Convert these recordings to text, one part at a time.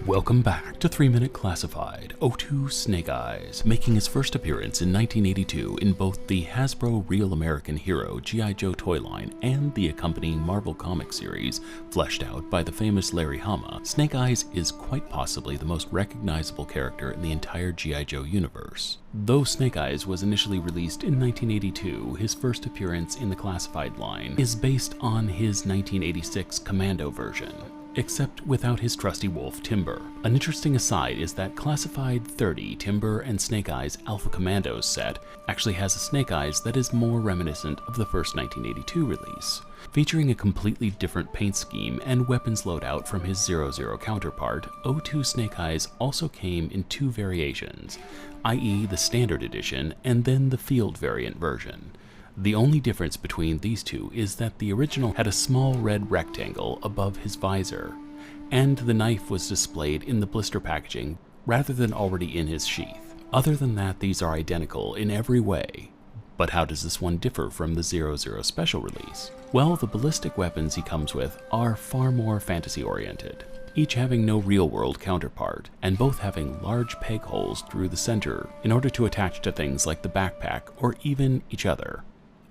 Welcome back to 3 Minute Classified. O2 Snake Eyes, making his first appearance in 1982 in both the Hasbro Real American Hero G.I. Joe toy line and the accompanying Marvel comic series, fleshed out by the famous Larry Hama. Snake Eyes is quite possibly the most recognizable character in the entire G.I. Joe universe. Though Snake Eyes was initially released in 1982, his first appearance in the Classified line is based on his 1986 Commando version, except without his trusty wolf, Timber. An interesting aside is that Classified 30 Timber and Snake Eyes Alpha Commandos set actually has a Snake Eyes that is more reminiscent of the first 1982 release, featuring a completely different paint scheme and weapons loadout from his 00 counterpart. O2 Snake Eyes also came in two variations, i.e. the Standard Edition and then the Field variant version. The only difference between these two is that the original had a small red rectangle above his visor, and the knife was displayed in the blister packaging rather than already in his sheath. Other than that, these are identical in every way. But how does this one differ from the 00 special release? Well, the ballistic weapons he comes with are far more fantasy-oriented, each having no real-world counterpart, and both having large peg holes through the center in order to attach to things like the backpack or even each other.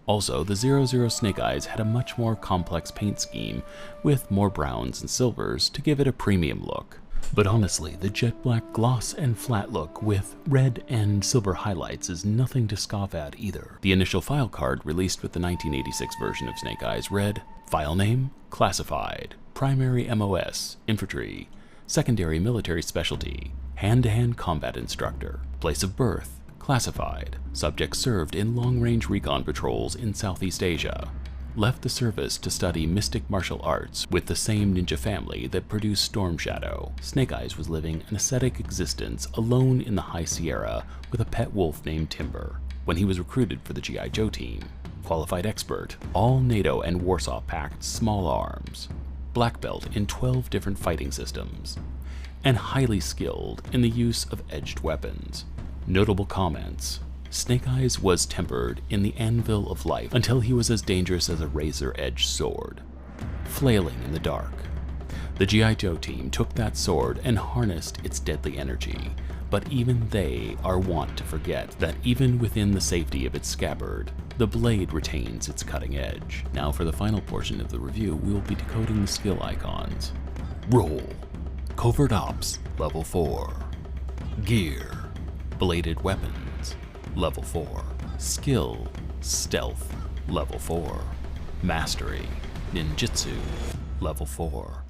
Also, the 00 Snake Eyes had a much more complex paint scheme, with more browns and silvers to give it a premium look. But honestly, the jet black gloss and flat look with red and silver highlights is nothing to scoff at either. The initial file card released with the 1986 version of Snake Eyes read, File Name, Classified, Primary MOS, Infantry, Secondary Military Specialty, Hand-to-Hand Combat Instructor, Place of Birth, Classified. Subject served in long-range recon patrols in Southeast Asia. Left the service to study mystic martial arts with the same ninja family that produced Storm Shadow. Snake Eyes was living an ascetic existence alone in the High Sierra with a pet wolf named Timber when he was recruited for the G.I. Joe team. Qualified expert, all NATO and Warsaw Pact small arms. Black belt in 12 different fighting systems. And highly skilled in the use of edged weapons. Notable comments. Snake Eyes was tempered in the anvil of life until he was as dangerous as a razor-edged sword, flailing in the dark. The G.I. Joe team took that sword and harnessed its deadly energy, but even they are wont to forget that even within the safety of its scabbard, the blade retains its cutting edge. Now for the final portion of the review, we will be decoding the skill icons. Roll. Covert Ops, Level 4. Gear. Bladed Weapons, Level 4. Skill, Stealth, Level 4. Mastery, Ninjutsu, Level 4.